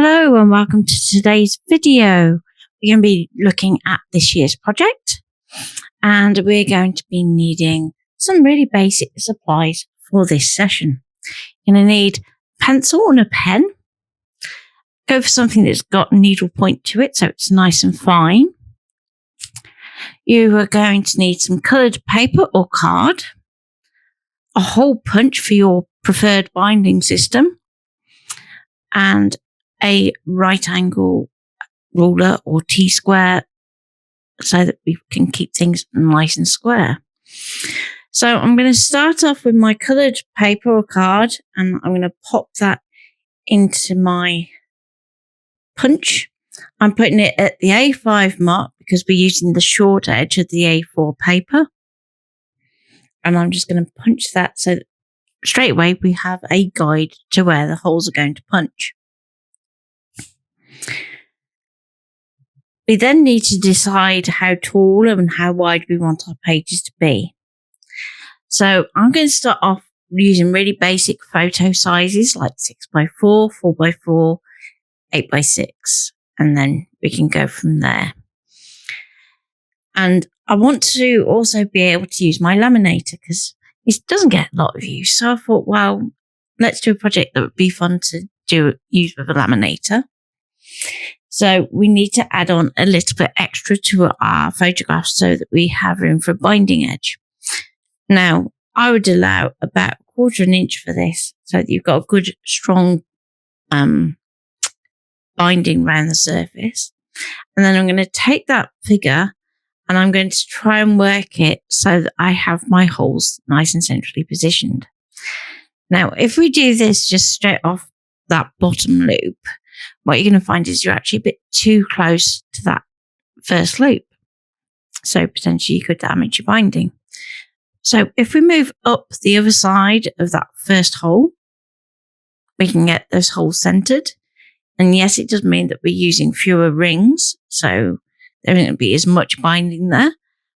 Hello and welcome to today's video. We're going to be looking at this year's project and we're going to be needing some really basic supplies for this session. You're going to need a pencil and a pen. Go for something that's got a needle point to it so it's nice and fine. You are going to need some coloured paper or card, a hole punch for your preferred binding system, and a right angle ruler or T-square so that we can keep things nice and square. So I'm going to start off with my coloured paper or card and I'm going to pop that into my punch. I'm putting it at the A5 mark because we're using the short edge of the A4 paper. And I'm just going to punch that so that straight away we have a guide to where the holes are going to punch. We then need to decide how tall and how wide we want our pages to be. So I'm going to start off using really basic photo sizes like 6x4, 4x4, 8x6, and then we can go from there. And I want to also be able to use my laminator because it doesn't get a lot of use. So I thought, well, let's do a project that would be fun to use with a laminator. So we need to add on a little bit extra to our photographs so that we have room for a binding edge. Now, I would allow about 1/4 inch for this so that you've got a good, strong binding around the surface. And then I'm going to take that figure and I'm going to try and work it so that I have my holes nice and centrally positioned. Now, if we do this just straight off that bottom loop, what you're going to find is you're actually a bit too close to that first loop. So potentially you could damage your binding. So if we move up the other side of that first hole, we can get those holes centered. And yes, it does mean that we're using fewer rings. So there isn't going to be as much binding there.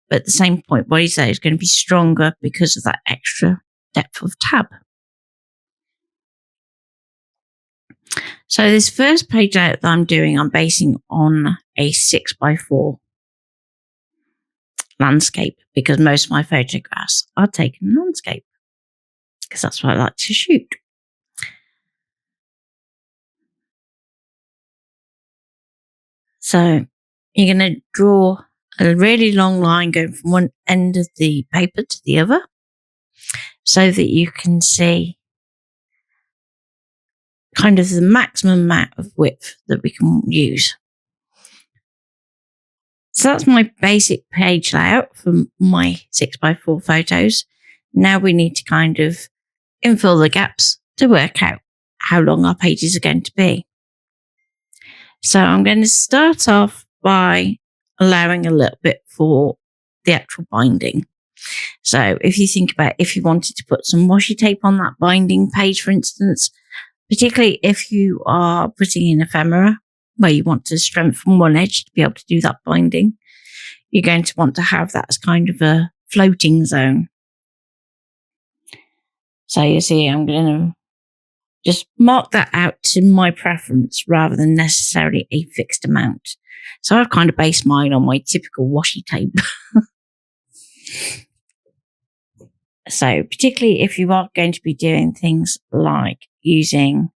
But at the same point, what is there is going to be stronger because of that extra depth of tab. So this first page layout that I'm doing, I'm basing on a 6x4 landscape because most of my photographs are taken in landscape because that's what I like to shoot. So you're going to draw a really long line going from one end of the paper to the other so that you can see kind of the maximum amount of width that we can use. So that's my basic page layout for my 6x4 photos. Now we need to kind of infill the gaps to work out how long our pages are going to be. So I'm going to start off by allowing a little bit for the actual binding. So if you think about if you wanted to put some washi tape on that binding page, for instance, particularly if you are putting in ephemera where you want to strengthen one edge to be able to do that binding, you're going to want to have that as kind of a floating zone. So you see, I'm going to just mark that out to my preference rather than necessarily a fixed amount. So I've kind of based mine on my typical washi tape. So particularly if you are going to be doing things like using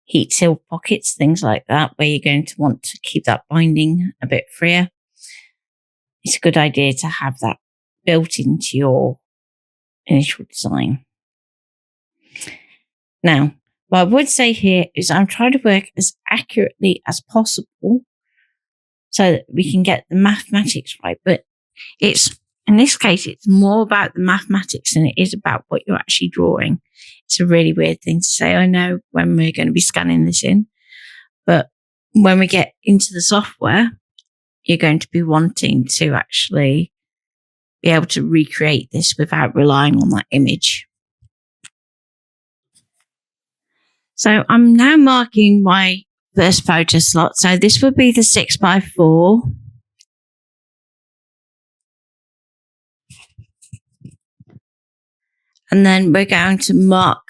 heat seal pockets, things like that, where you're going to want to keep that binding a bit freer, it's a good idea to have that built into your initial design. Now, what I would say here is I'm trying to work as accurately as possible so that we can get the mathematics right. But in this case, it's more about the mathematics than it is about what you're actually drawing. It's a really weird thing to say, I know, when we're going to be scanning this in. But when we get into the software, you're going to be wanting to actually be able to recreate this without relying on that image. So I'm now marking my first photo slot. So this would be the 6x4. And then we're going to mark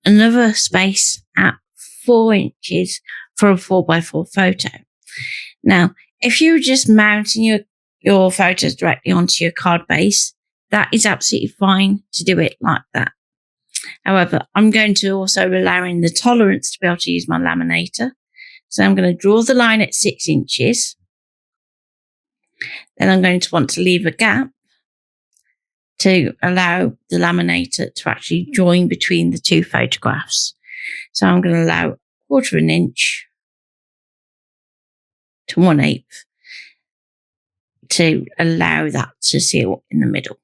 another space at 4 inches for a 4x4 photo. Now, if you're just mounting your photos directly onto your card base, that is absolutely fine to do it like that. However, I'm going to also allow in the tolerance to be able to use my laminator. So I'm going to draw the line at 6 inches. Then I'm going to want to leave a gap to allow the laminator to actually join between the two photographs. So I'm going to allow 1/4 of an inch to 1/8 to allow that to seal in the middle.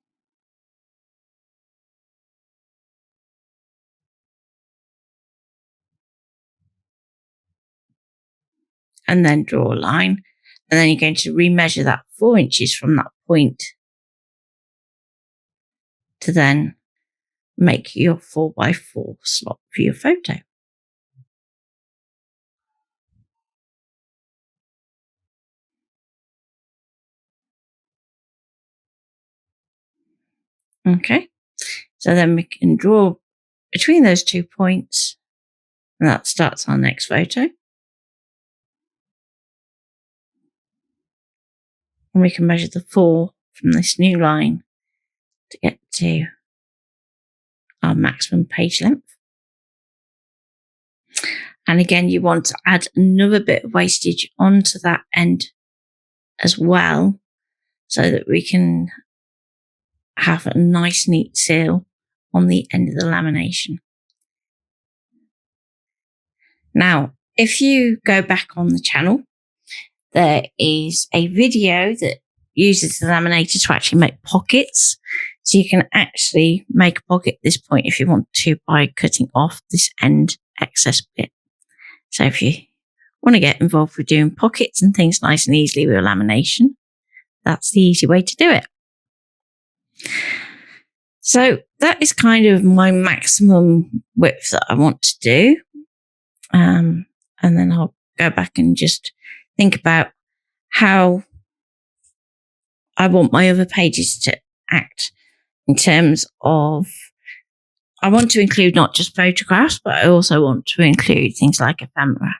And then draw a line. And then you're going to remeasure that 4 inches from that point to then make your 4x4 slot for your photo. Okay, so then we can draw between those 2 points, and that starts our next photo. And we can measure the 4 from this new line to get to our maximum page length. And again, you want to add another bit of wastage onto that end as well, so that we can have a nice neat seal on the end of the lamination. Now, if you go back on the channel, there is a video that uses the laminator to actually make pockets. So you can actually make a pocket at this point if you want to by cutting off this end excess bit. So if you want to get involved with doing pockets and things nice and easily with lamination, that's the easy way to do it. So that is kind of my maximum width that I want to do. And then I'll go back and just think about how I want my other pages to act in terms of, I want to include not just photographs, but I also want to include things like ephemera.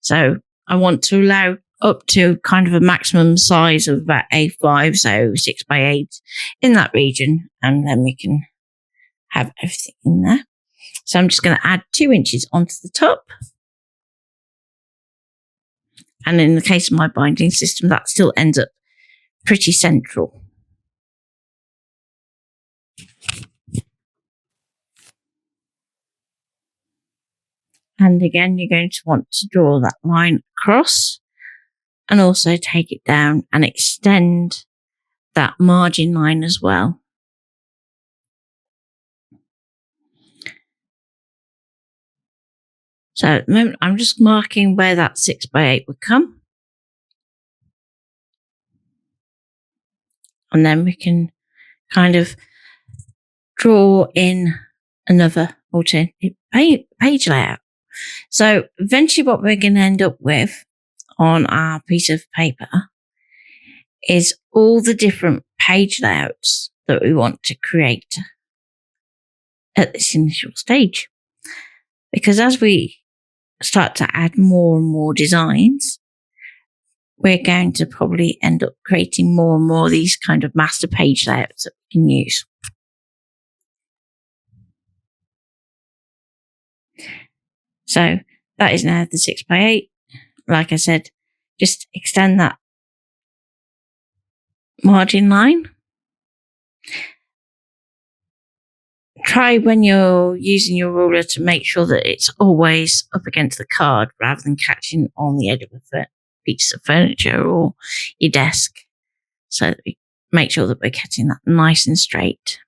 So I want to allow up to kind of a maximum size of about A5, so 6x8 in that region, and then we can have everything in there. So I'm just going to add 2 inches onto the top. And in the case of my binding system, that still ends up pretty central. And again, you're going to want to draw that line across and also take it down and extend that margin line as well. So at the moment, I'm just marking where that 6x8 would come. And then we can kind of draw in another alternative page layout. So eventually what we're going to end up with on our piece of paper is all the different page layouts that we want to create at this initial stage. Because as we start to add more and more designs, we're going to probably end up creating more and more of these kind of master page layouts that we can use. So that is now the 6x8. Like I said, just extend that margin line. Try when you're using your ruler to make sure that it's always up against the card rather than catching on the edge of a piece of furniture or your desk, so that we make sure that we're getting that nice and straight.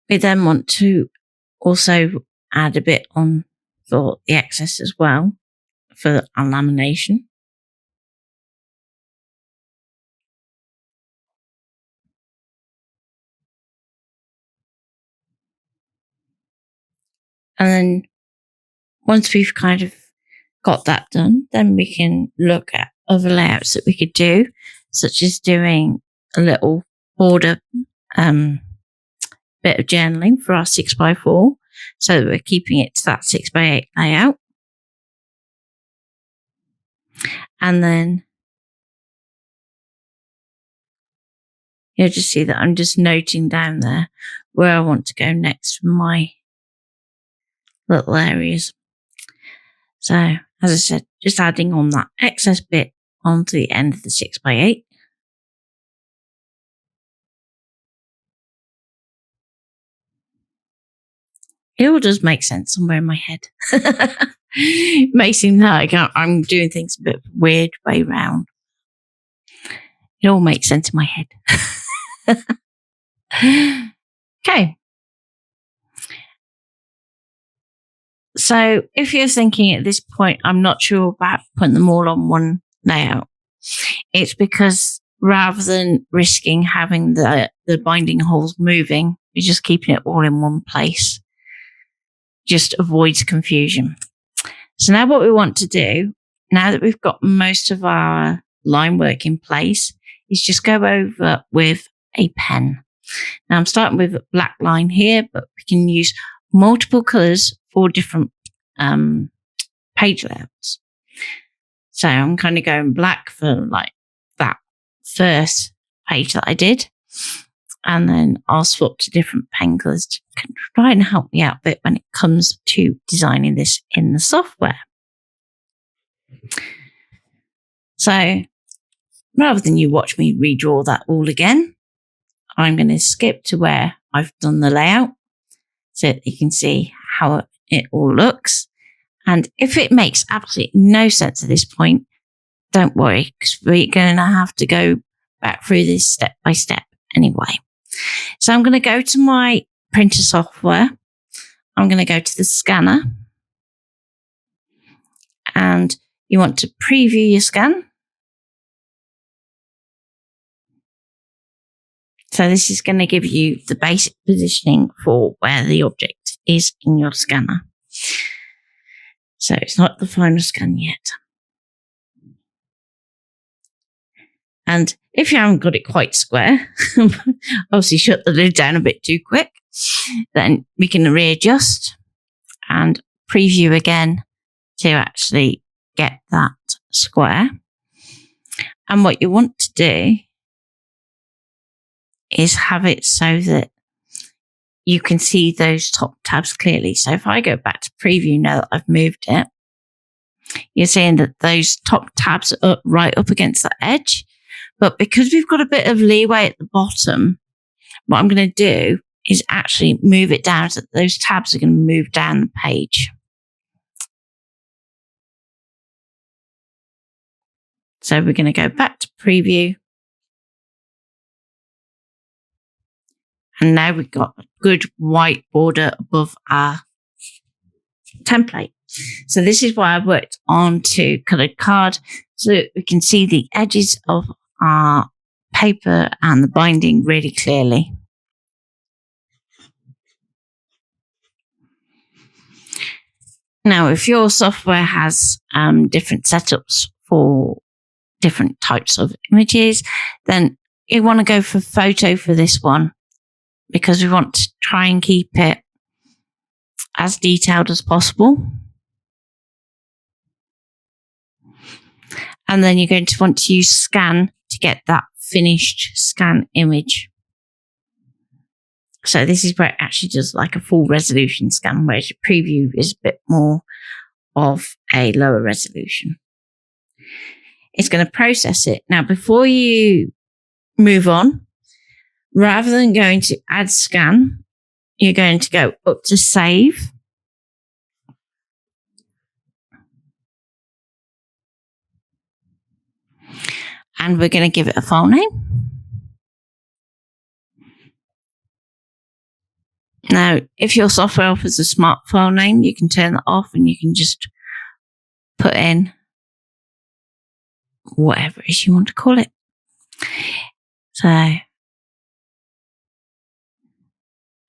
We then want to also add a bit on for the excess as well for our lamination. And then once we've kind of got that done, then we can look at other layouts that we could do, such as doing a little border bit of journaling for our 6x4, so that we're keeping it to that 6x8 layout. And then you'll just see that I'm just noting down there where I want to go next for my little areas. So, as I said, just adding on that excess bit onto the end of the 6x8. It all does make sense somewhere in my head. It may seem like I'm doing things a bit weird way round. It all makes sense in my head. Okay. So if you're thinking at this point, I'm not sure about putting them all on one layout, it's because rather than risking having the binding holes moving, you're just keeping it all in one place. Just avoids confusion. So now what we want to do, now that we've got most of our line work in place, is just go over with a pen. Now I'm starting with a black line here, but we can use multiple colours for different page layouts. So I'm kind of going black for like that first page that I did. And then I'll swap to different pen colours to try and help me out a bit when it comes to designing this in the software. So rather than you watch me redraw that all again, I'm going to skip to where I've done the layout so that you can see how it all looks. And if it makes absolutely no sense at this point, don't worry, because we're going to have to go back through this step by step anyway. So I'm going to go to my printer software. I'm going to go to the scanner. And you want to preview your scan. So this is going to give you the basic positioning for where the object is in your scanner. So it's not the final scan yet. And if you haven't got it quite square, obviously shut the lid down a bit too quick, then we can readjust and preview again to actually get that square. And what you want to do is have it so that you can see those top tabs clearly. So if I go back to preview now that I've moved it, you're seeing that those top tabs are right up against the edge. But because we've got a bit of leeway at the bottom, what I'm going to do is actually move it down so that those tabs are going to move down the page. So we're going to go back to preview. And now we've got a good white border above our template. So this is why I worked on to coloured card so that we can see the edges of our paper and the binding really clearly. Now, if your software has different setups for different types of images, then you want to go for photo for this one because we want to try and keep it as detailed as possible. And then you're going to want to use scan to get that finished scan image. So this is where it actually does like a full resolution scan, whereas your preview is a bit more of a lower resolution. It's going to process it. Now, before you move on, rather than going to add scan, you're going to go up to save. And we're going to give it a file name. Now, if your software offers a smart file name, you can turn that off and you can just put in whatever it is you want to call it. So I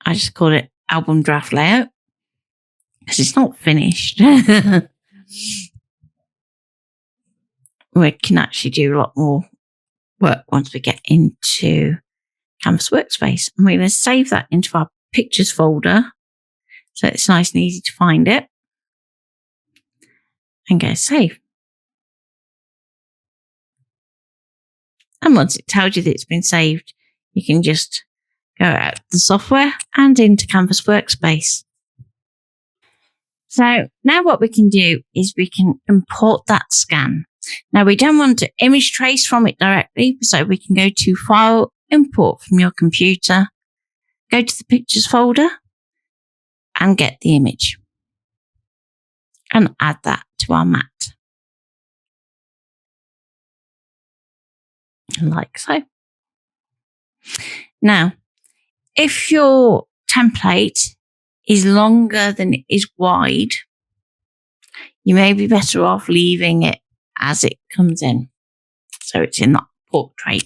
just call it album draft layout because it's not finished. we can actually do a lot more work once we get into CanvasWorkspace. And we're going to save that into our pictures folder so it's nice and easy to find it. And go save. And once it tells you that it's been saved, you can just go out the software and into CanvasWorkspace. So now what we can do is we can import that scan. Now we don't want to image trace from it directly, so we can go to File, Import from your computer, go to the Pictures folder and get the image and add that to our mat. Like so. Now, if your template is longer than it is wide, you may be better off leaving it as it comes in. So it's in that portrait.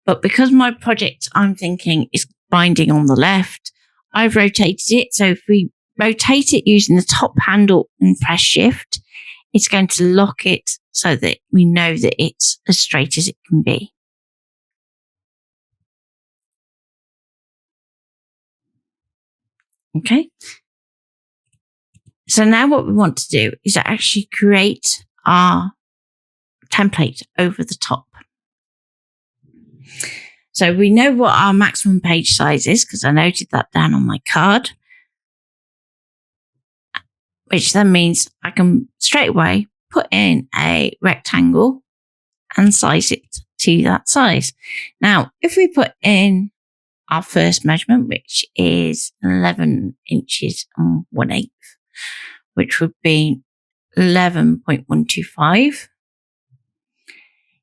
But because my project, I'm thinking, is binding on the left, I've rotated it. So if we rotate it using the top handle and press Shift, it's going to lock it so that we know that it's as straight as it can be. Okay. So now what we want to do is actually create our template over the top. So we know what our maximum page size is because I noted that down on my card, which then means I can straight away put in a rectangle and size it to that size. Now, if we put in our first measurement, which is 11 inches and 1/8, which would be 11.125,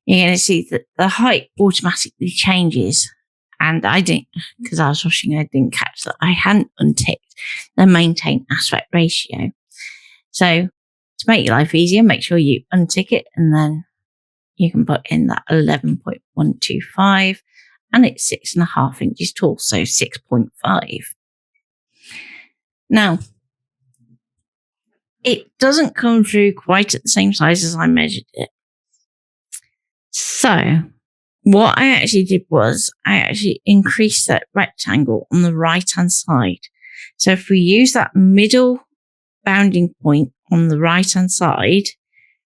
you're going to see that the height automatically changes. And I didn't, because I was rushing, I didn't catch that I hadn't unticked the maintain aspect ratio. So to make your life easier, make sure you untick it and then you can put in that 11.125 and it's 6.5 inches tall, so 6.5. Now, it doesn't come through quite at the same size as I measured it. So what I actually did was I actually increased that rectangle on the right hand side. So if we use that middle bounding point on the right hand side,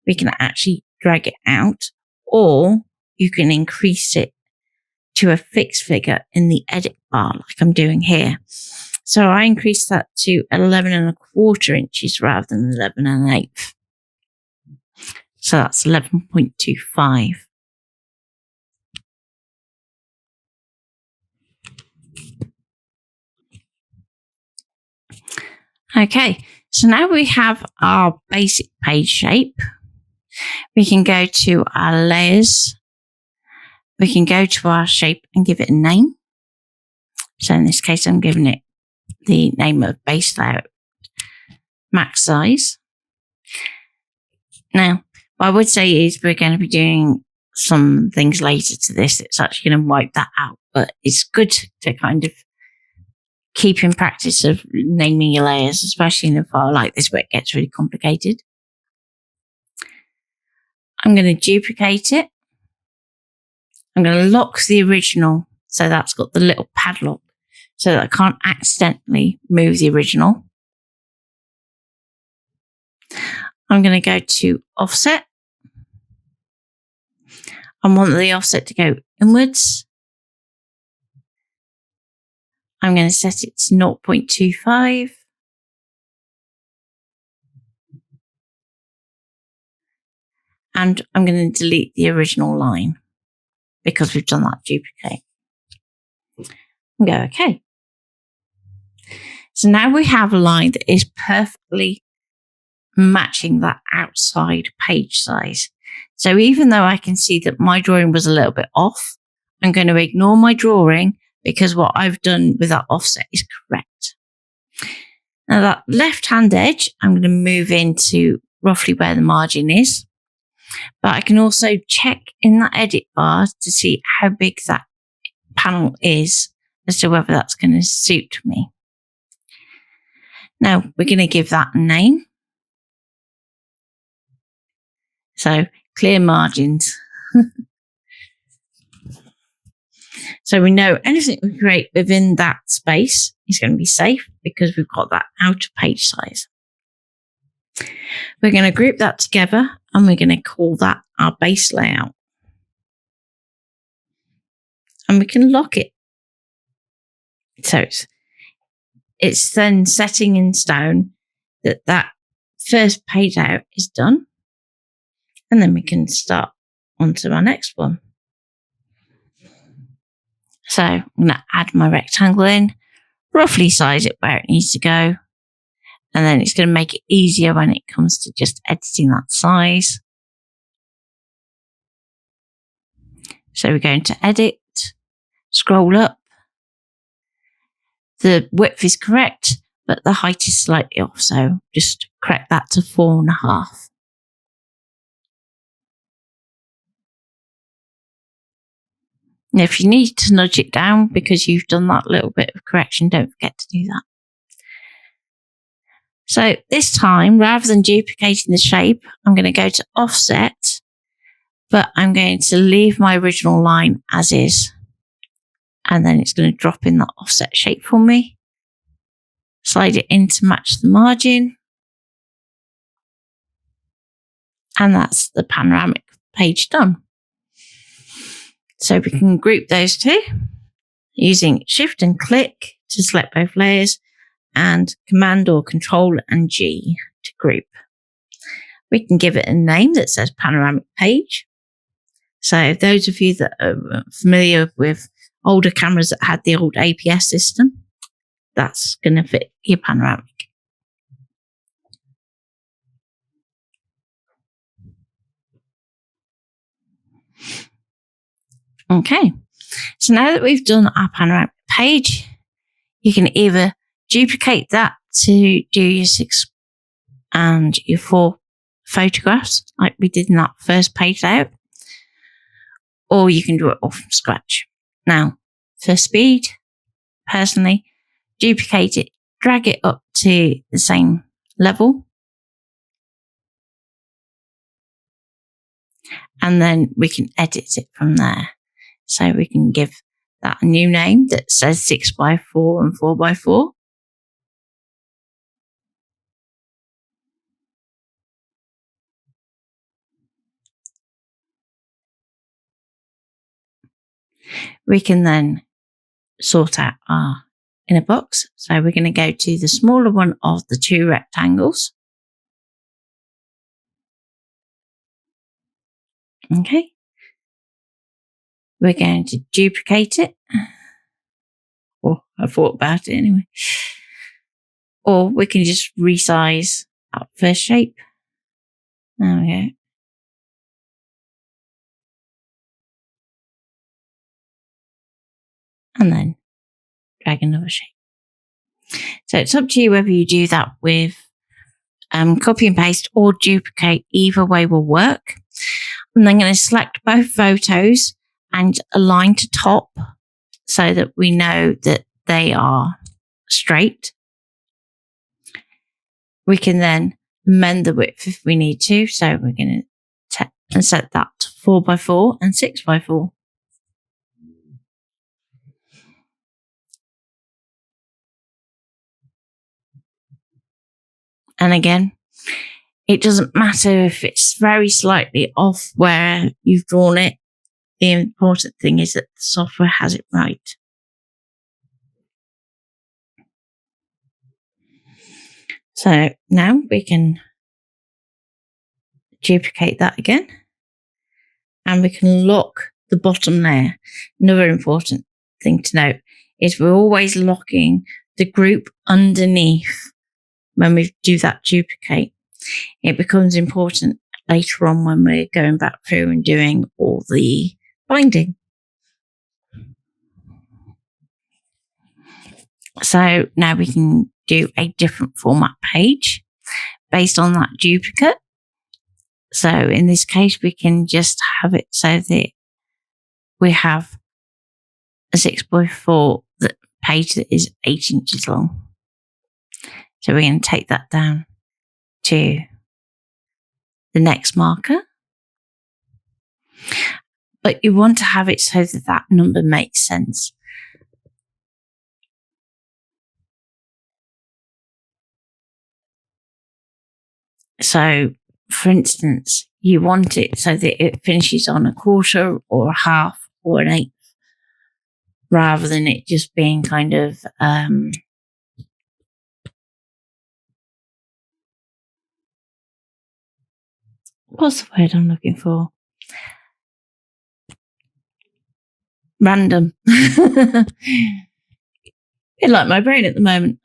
we can actually drag it out, or you can increase it to a fixed figure in the edit bar like I'm doing here. So I increased that to 11.25 inches rather than 11.125. So that's 11.25. Okay, so now we have our basic page shape. We can go to our layers. We can go to our shape and give it a name. So in this case, I'm giving it the name of base layout max size. Now, what I would say is we're going to be doing some things later to this. It's actually going to wipe that out, but it's good to kind of keep in practice of naming your layers, especially in a file like this where it gets really complicated. I'm going to duplicate it. I'm going to lock the original so that's got the little padlock so that I can't accidentally move the original. I'm going to go to offset. I want the offset to go inwards. I'm going to set it to 0.25. And I'm going to delete the original line because we've done that duplicate. And go OK. So now we have a line that is perfectly matching that outside page size. So even though I can see that my drawing was a little bit off, I'm going to ignore my drawing because what I've done with that offset is correct. Now that left-hand edge, I'm going to move into roughly where the margin is. But I can also check in that edit bar to see how big that panel is as to whether that's going to suit me. Now we're going to give that a name. So clear margins. So we know anything we create within that space is going to be safe because we've got that outer page size. We're going to group that together and we're going to call that our base layout. And we can lock it. So it's then setting in stone that first page out is done. And then we can start onto our next one. So I'm going to add my rectangle in, roughly size it where it needs to go. And then it's going to make it easier when it comes to just editing that size. So we're going to edit, scroll up. The width is correct, but the height is slightly off. So just correct that to 4.5. Now, if you need to nudge it down because you've done that little bit of correction, don't forget to do that. So this time, rather than duplicating the shape, I'm going to go to offset, but I'm going to leave my original line as is. And then it's going to drop in that offset shape for me. Slide it in to match the margin. And that's the panoramic page done. So we can group those two using Shift and click to select both layers and Command or Control and G to group. We can give it a name that says panoramic page. So those of you that are familiar with older cameras that had the old APS system, that's going to fit your panoramic. Okay, so now that we've done our panoramic page, you can either duplicate that to do your 6 and your 4 photographs like we did in that first page layout, or you can do it all from scratch. Now, for speed, personally, duplicate it, drag it up to the same level, and then we can edit it from there. So we can give that a new name that says 6x4 and 4x4. We can then sort out our inner box. So we're going to go to the smaller one of the 2 rectangles. Okay. We're going to duplicate it. Or I thought about it anyway. Or we can just resize our first shape. There we go. And then drag another shape. So it's up to you whether you do that with copy and paste or duplicate. Either way will work. And then I'm going to select both photos and align to top so that we know that they are straight. We can then amend the width if we need to. So we're going to set that to 4x4 and 6x4. And again, it doesn't matter if it's very slightly off where you've drawn it. The important thing is that the software has it right. So now we can duplicate that again. And we can lock the bottom layer. Another important thing to note is we're always locking the group underneath when we do that duplicate. It becomes important later on when we're going back through and doing all the binding. So now we can do a different format page based on that duplicate. So in this case, we can just have it so that we have a 6x4 page that is 8 inches long. So we're going to take that down to the next marker. but you want to have it so that that number makes sense. So, for instance, you want it so that it finishes on a quarter or a half or an eighth, rather than it just being kind of what's the word I'm looking for? Random. Bit like my brain at the moment.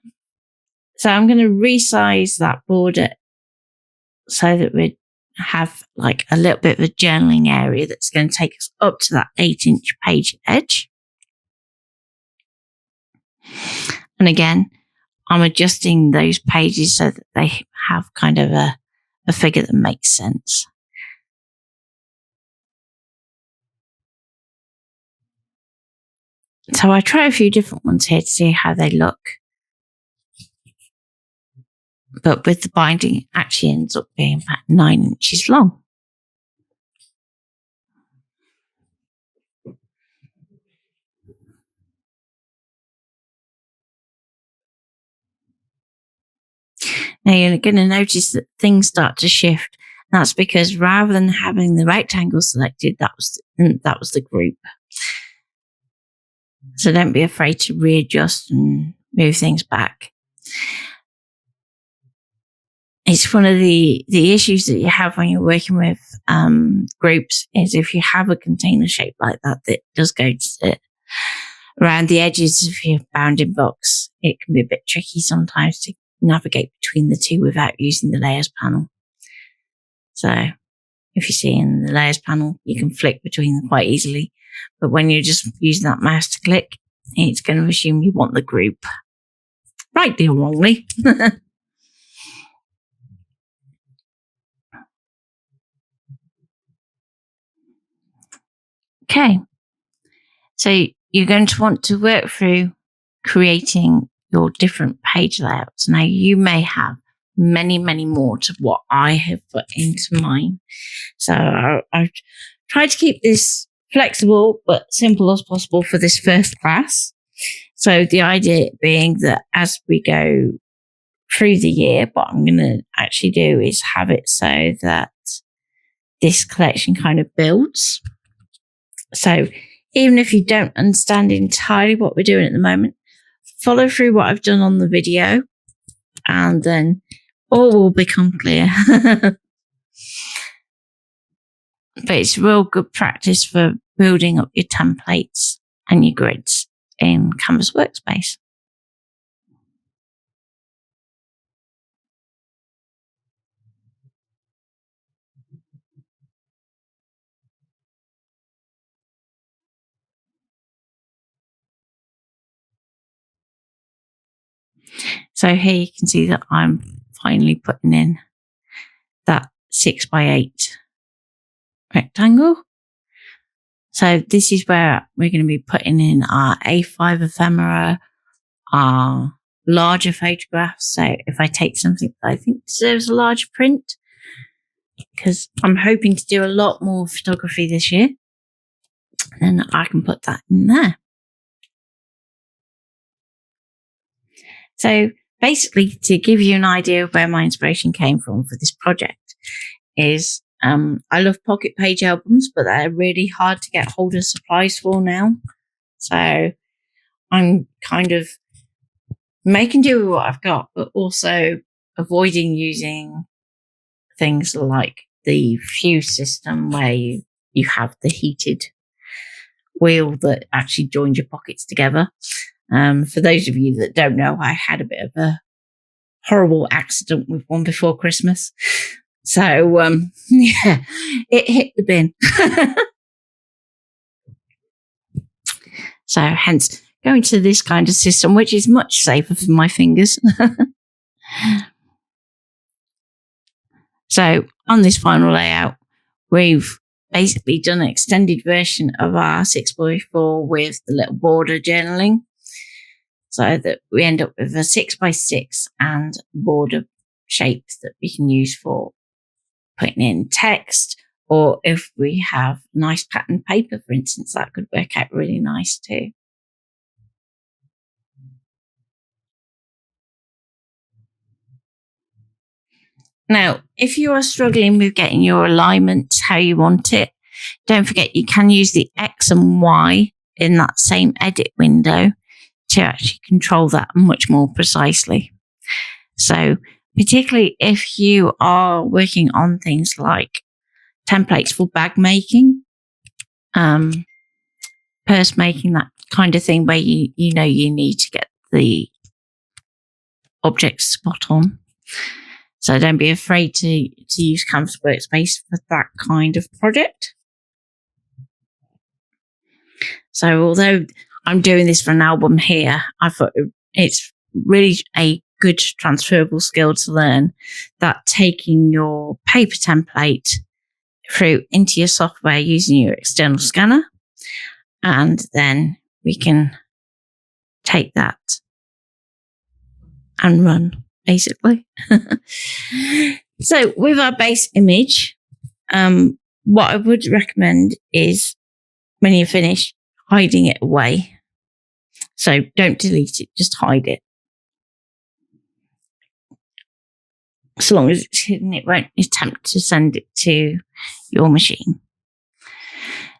So I'm going to resize that border so that we have like a little bit of a journaling area that's going to take us up to that 8-inch page edge. And again, I'm adjusting those pages so that they have kind of a figure that makes sense. So I try a few different ones here to see how they look. But with the binding, it actually ends up being about 9 inches long. Now you're going to notice that things start to shift. That's because rather than having the rectangle selected, that was the group. So don't be afraid to readjust and move things back. It's one of the issues that you have when you're working with groups is if you have a container shape like that does go to sit around the edges of your bounding box, it can be a bit tricky sometimes to navigate between the two without using the layers panel. So if you see in the layers panel, you can flick between them quite easily. But when you're just using that mouse to click, it's going to assume you want the group. Rightly or wrongly. Okay. So you're going to want to work through creating your different page layouts. Now you may have many, many more to what I have put into mine. So I've tried to keep this flexible but simple as possible for this first class. So the idea being that as we go through the year, what I'm going to actually do is have it so that this collection kind of builds. So even if you don't understand entirely what we're doing at the moment, follow through what I've done on the video and then all will become clear. But it's real good practice for building up your templates and your grids in CanvasWorkspace. So here you can see that I'm finally putting in that 6x8 rectangle. So this is where we're going to be putting in our A5 ephemera, our larger photographs. So if I take something that I think deserves a larger print, because I'm hoping to do a lot more photography this year, then I can put that in there. So basically, to give you an idea of where my inspiration came from for this project is I love pocket page albums, but they're really hard to get hold of supplies for now. So I'm kind of making do with what I've got, but also avoiding using things like the fuse system where you have the heated wheel that actually joins your pockets together. For those of you that don't know, I had a bit of a horrible accident with one before Christmas. So, yeah, it hit the bin. So hence going to this kind of system, which is much safer for my fingers. So on this final layout, we've basically done an extended version of our 6x4 with the little border journaling, so that we end up with a 6x6 and border shape that we can use for putting in text, Or if we have nice pattern paper, for instance, that could work out really nice too. Now, if you are struggling with getting your alignment how you want it, don't forget you can use the X and Y in that same edit window to actually control that much more precisely. So particularly if you are working on things like templates for bag making, purse making, that kind of thing where you know you need to get the objects spot on. So don't be afraid to use CanvasWorkspace for that kind of project. So although I'm doing this for an album here, I thought it's really a good transferable skill to learn, that taking your paper template through into your software using your external scanner, and then we can take that and run, basically. So with our base image, what I would recommend is when you're finished, hiding it away. So don't delete it, just hide it. So long as it's hidden, it won't attempt to send it to your machine.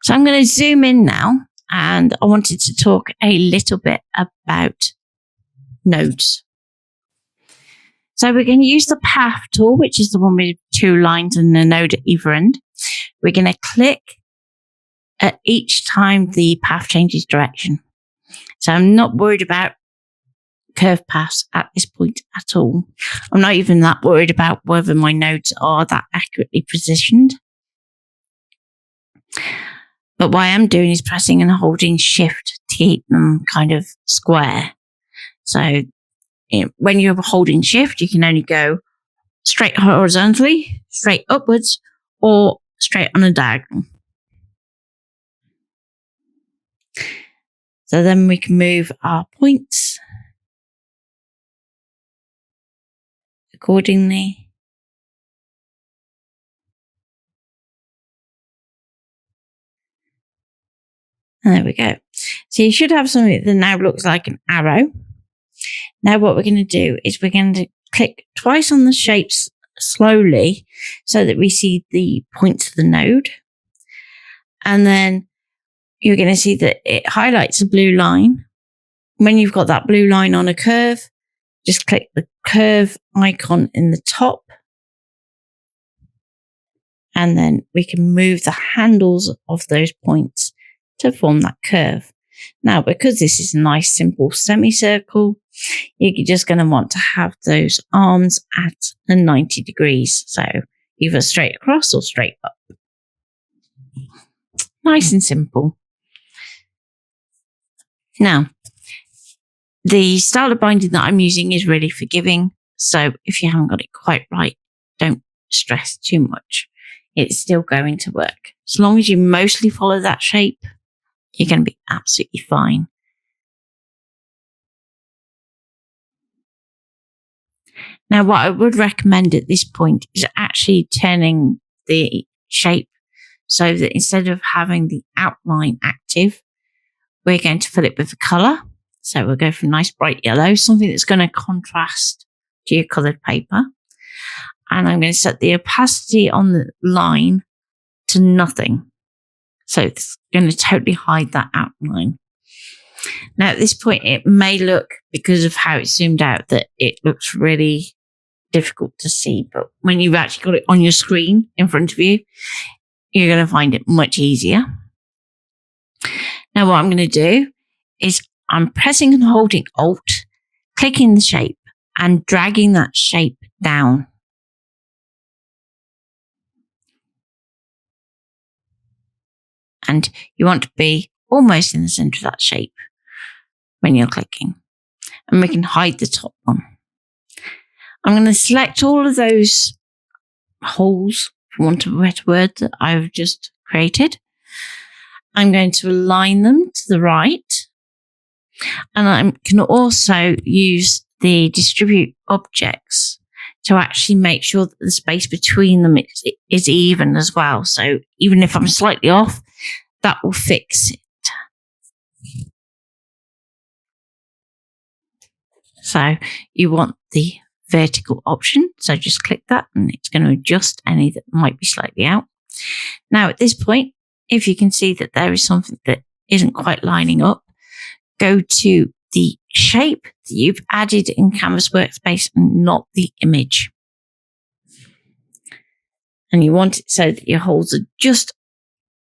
So I'm going to zoom in now, and I wanted to talk a little bit about nodes. So we're going to use the path tool, which is the one with 2 lines and a node at either end. We're going to click at each time the path changes direction. So I'm not worried about curve paths at this point at all. I'm not even that worried about whether my nodes are that accurately positioned. But what I am doing is pressing and holding shift to keep them kind of square. So when you're holding shift, you can only go straight horizontally, straight upwards, or straight on a diagonal. So then we can move our points accordingly. And there we go. So you should have something that now looks like an arrow. Now what we're going to do is we're going to click twice on the shapes slowly so that we see the points of the node. And then you're going to see that it highlights a blue line. When you've got that blue line on a curve, just click the curve icon in the top. And then we can move the handles of those points to form that curve. Now, because this is a nice simple semicircle, you're just going to want to have those arms at 90 degrees. So either straight across or straight up. Nice and simple. Now, the style of binding that I'm using is really forgiving. So if you haven't got it quite right, don't stress too much. It's still going to work. As long as you mostly follow that shape, you're going to be absolutely fine. Now, what I would recommend at this point is actually turning the shape so that instead of having the outline active, we're going to fill it with a colour. So we'll go for a nice bright yellow, something that's going to contrast to your coloured paper. And I'm going to set the opacity on the line to nothing. So it's going to totally hide that outline. Now at this point, it may look, because of how it's zoomed out, that it looks really difficult to see. But when you've actually got it on your screen in front of you, you're going to find it much easier. Now what I'm going to do is I'm pressing and holding Alt, clicking the shape and dragging that shape down. And you want to be almost in the center of that shape when you're clicking. And we can hide the top one. I'm going to select all of those holes, for want of a better word, that I've just created. I'm going to align them to the right. And I can also use the distribute objects to actually make sure that the space between them is even as well. So even if I'm slightly off, that will fix it. So you want the vertical option. So just click that and it's going to adjust any that might be slightly out. Now at this point, if you can see that there is something that isn't quite lining up, go to the shape that you've added in CanvasWorkspace and not the image. And you want it so that your holes are just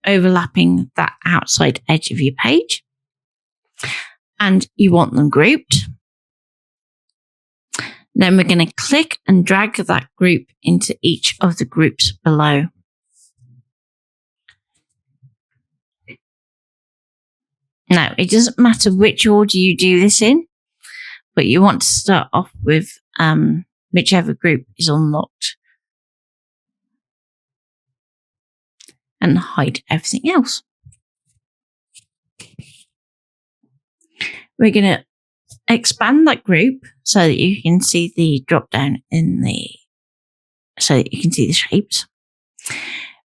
overlapping that outside edge of your page. And you want them grouped. Then we're going to click and drag that group into each of the groups below. Now, it doesn't matter which order you do this in, but you want to start off with whichever group is unlocked and hide everything else. We're going to expand that group so that you can see the drop down so that you can see the shapes.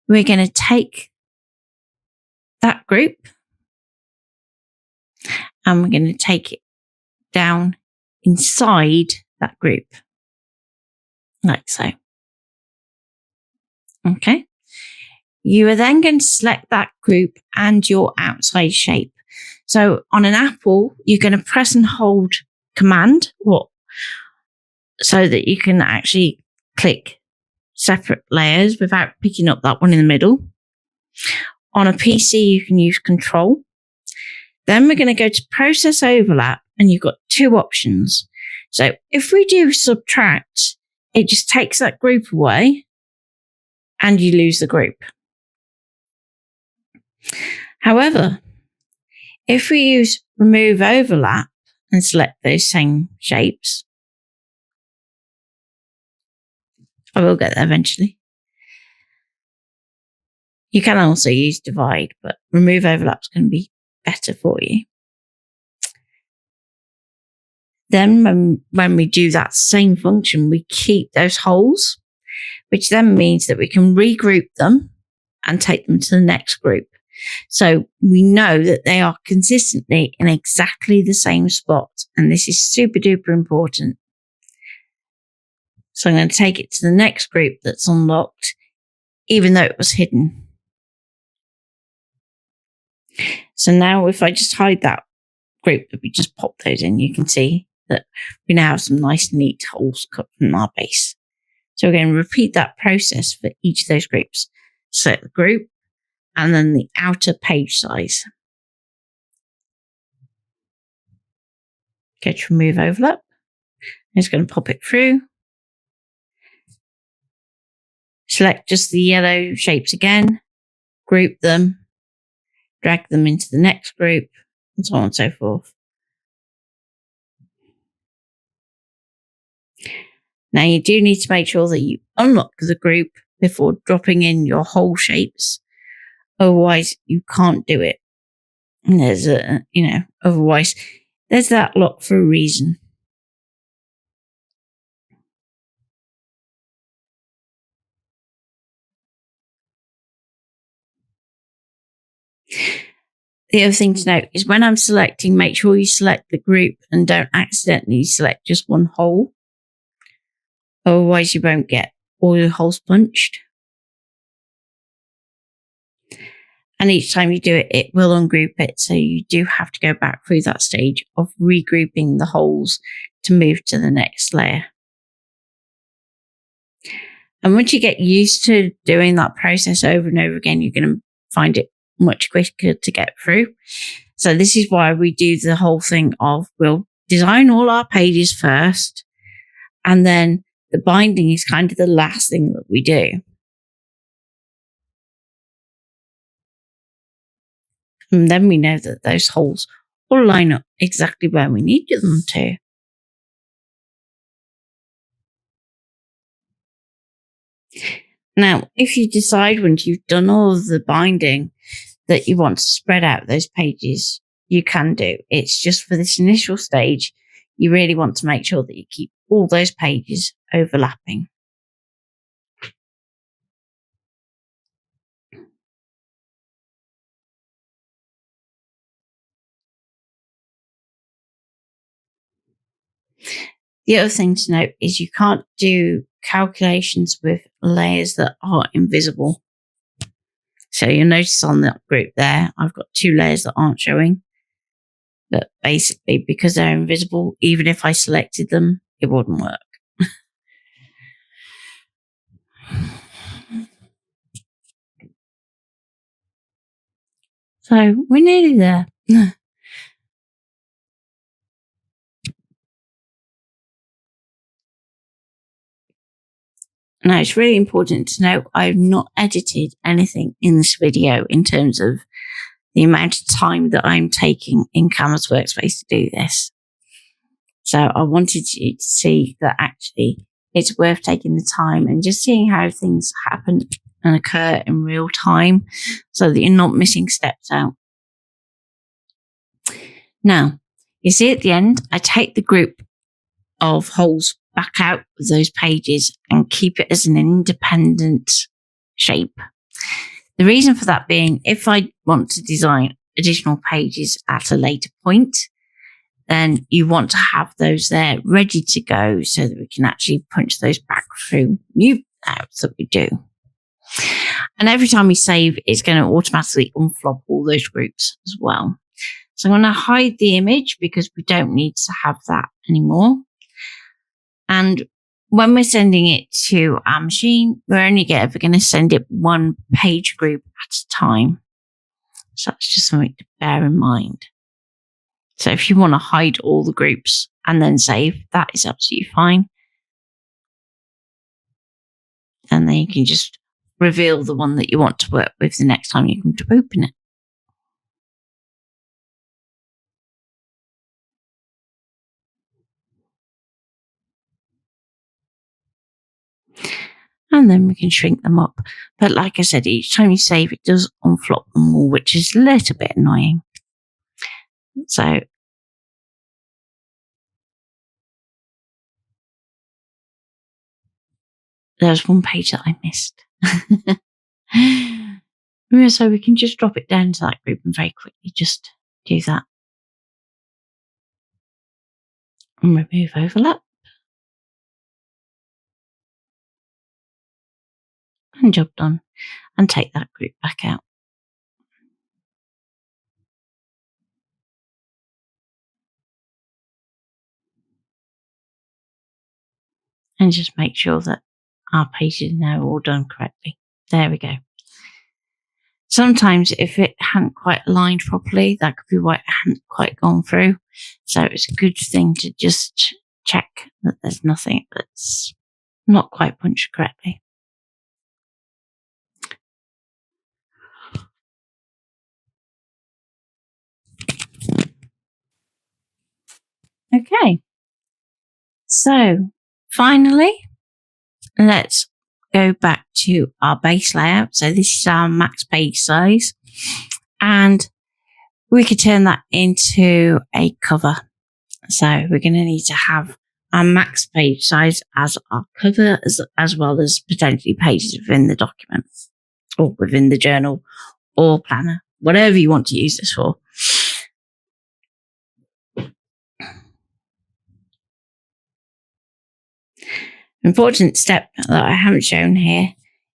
We're going to take that group and we're going to take it down inside that group, like so. Okay. You are then going to select that group and your outside shape. So on an apple, you're going to press and hold Command so that you can actually click separate layers without picking up that one in the middle. On a PC, you can use Control. Then we're going to go to Process Overlap, and you've got two options. So if we do Subtract, it just takes that group away and you lose the group. However, if we use Remove Overlap and select those same shapes, I will get there eventually. You can also use Divide, but Remove Overlap is going to be better for you. Then when we do that same function, we keep those holes, which then means that we can regroup them and take them to the next group. So we know that they are consistently in exactly the same spot. And this is super duper important. So I'm going to take it to the next group that's unlocked, even though it was hidden. So now if I just hide that group that we just popped those in, you can see that we now have some nice neat holes cut from our base. So we're going to repeat that process for each of those groups. Select the group and then the outer page size. Go to Remove Overlap. It's going to pop it through. Select just the yellow shapes again, group them, drag them into the next group, and so on and so forth. Now you do need to make sure that you unlock the group before dropping in your whole shapes. Otherwise, you can't do it. And there's otherwise, there's that lock for a reason. The other thing to note is when I'm selecting, make sure you select the group and don't accidentally select just one hole. Otherwise, you won't get all your holes punched. And each time you do it, it will ungroup it. So you do have to go back through that stage of regrouping the holes to move to the next layer. And once you get used to doing that process over and over again, you're going to find it much quicker to get through. So this is why we do the whole thing of we'll design all our pages first, and then the binding is kind of the last thing that we do. And then we know that those holes will line up exactly where we need them to. Now, if you decide once you've done all of the binding that you want to spread out those pages, you can do. It's just for this initial stage, you really want to make sure that you keep all those pages overlapping. The other thing to note is you can't do calculations with layers that are invisible. So you'll notice on that group there, I've got 2 layers that aren't showing. But basically, because they're invisible, even if I selected them, it wouldn't work. So we're nearly there. Now, it's really important to note I've not edited anything in this video in terms of the amount of time that I'm taking in CanvasWorkspace to do this. So I wanted you to see that actually it's worth taking the time and just seeing how things happen and occur in real time so that you're not missing steps out. Now, you see at the end, I take the group of holes back out of those pages and keep it as an independent shape. The reason for that being, if I want to design additional pages at a later point, then you want to have those there ready to go so that we can actually punch those back through new layouts that we do. And every time we save, it's going to automatically unflop all those groups as well. So I'm going to hide the image because we don't need to have that anymore. And when we're sending it to our machine, we're only ever going to send it 1 page group at a time. So that's just something to bear in mind. So if you want to hide all the groups and then save, that is absolutely fine. And then you can just reveal the one that you want to work with the next time you come to open it. And then we can shrink them up. But like I said, each time you save, it does unflop them all, which is a little bit annoying. So there's one page that I missed. So we can just drop it down to that group and very quickly just do that. And remove overlap. And job done. And take that group back out. And just make sure that our pages are now all done correctly. There we go. Sometimes if it hadn't quite aligned properly, that could be why it hadn't quite gone through. So it's a good thing to just check that there's nothing that's not quite punched correctly. Okay. So finally, let's go back to our base layout. So this is our max page size, and we could turn that into a cover. So we're going to need to have our max page size as our cover, as well as potentially pages within the document or within the journal or planner, whatever you want to use this for. Important step that I haven't shown here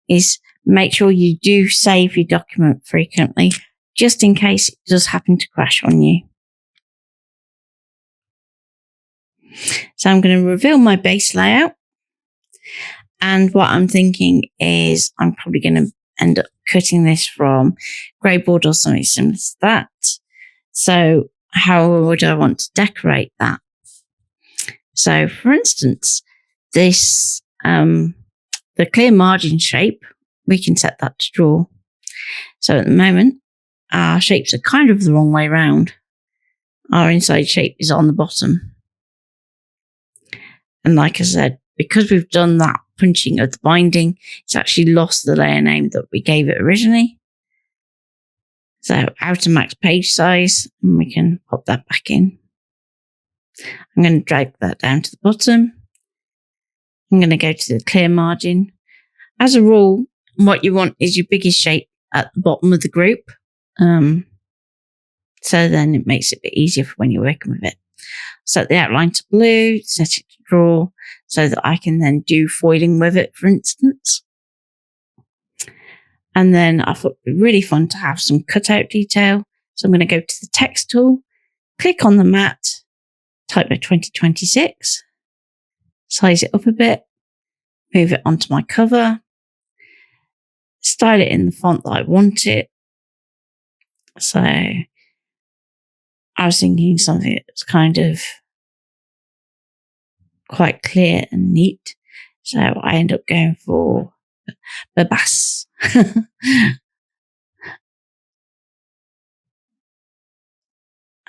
is make sure you do save your document frequently, just in case it does happen to crash on you. So I'm going to reveal my base layout. And what I'm thinking is I'm probably going to end up cutting this from greyboard or something similar to that. So how would I want to decorate that? So for instance, this, the clear margin shape, we can set that to draw. So at the moment, our shapes are kind of the wrong way around. Our inside shape is on the bottom. And like I said, because we've done that punching of the binding, it's actually lost the layer name that we gave it originally. So outer max page size, and we can pop that back in. I'm going to drag that down to the bottom. I'm going to go to the clear margin. As a rule, what you want is your biggest shape at the bottom of the group. So then it makes it a bit easier for when you're working with it. Set the outline to blue, set it to draw, so that I can then do foiling with it, for instance. And then I thought it'd be really fun to have some cutout detail. So I'm going to go to the text tool, click on the matte, type a 2026, size it up a bit, move it onto my cover, style it in the font that I want it. So I was thinking something that's kind of quite clear and neat. So I end up going for Babas.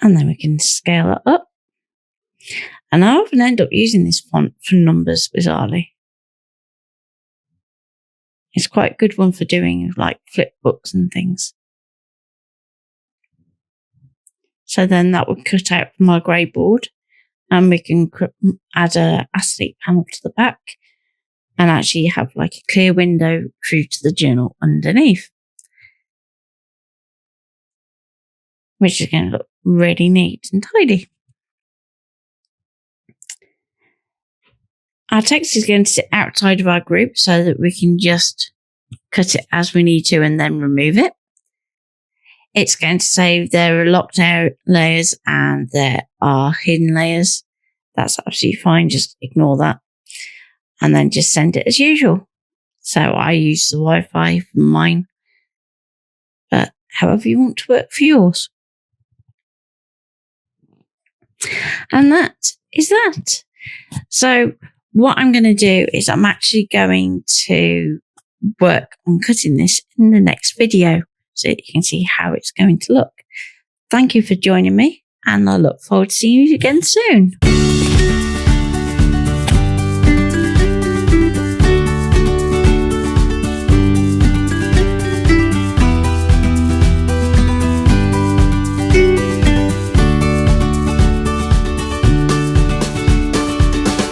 And then we can scale that up. And I often end up using this font for numbers, bizarrely. It's quite a good one for doing like flip books and things. So then that would cut out from our grey board, and we can add a acetate panel to the back and actually have like a clear window through to the journal underneath, which is going to look really neat and tidy. Our text is going to sit outside of our group so that we can just cut it as we need to and then remove it. It's going to say there are locked out layers and there are hidden layers. That's absolutely fine. Just ignore that. And then just send it as usual. So I use the Wi-Fi for mine, but however you want to work for yours. And that is that. So what I'm going to do is I'm actually going to work on cutting this in the next video so that you can see how it's going to look. Thank you for joining me, and I look forward to seeing you again soon.